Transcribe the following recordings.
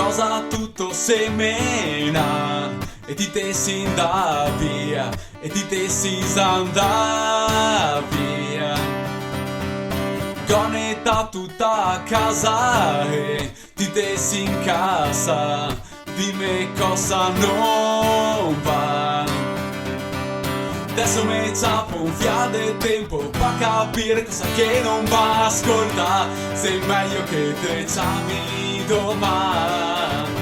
cosa tutto semena e ti te si andà via, e ti te si andà via. Gonetta tutta a casa e ti te si in casa, dimmi cosa non va. Adesso mi ciappo un fiade tempo pa capire cosa che non va. Ascolta, sei meglio che te chiami domani.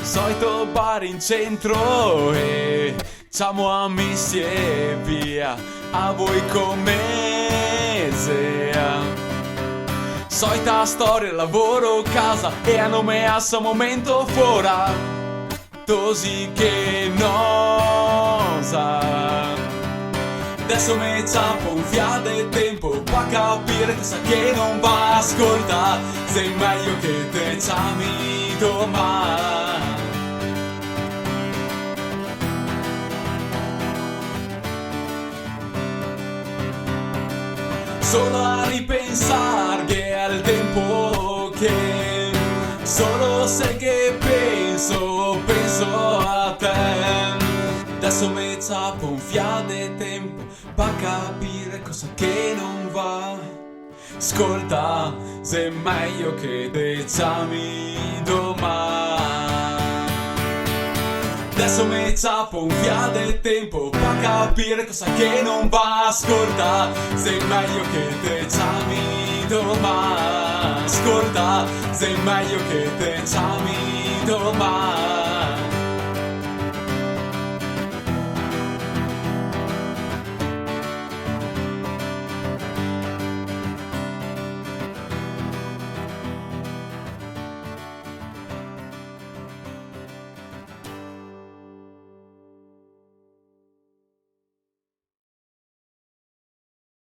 Solito bar in centro e siamo amici e via, a voi come sea. Solita storia, lavoro, casa e a nome a sto momento fuori, così che nosa. Adesso mi ciappo un fiade tempo pa capire cosa che non va. Ascolta, sei meglio che te chiami domani. Solo a ripensare che al tempo che solo sai che penso a te. Adesso mi ciappo un fiade tempo pa capire cosa che non va. Ascolta, sei meglio che te chiami domani. Adesso mi ciappo un fiade tempo pa capire cosa che non va. Ascolta, sei meglio che te chiami domani. Ascolta, sei meglio che te chiami domani.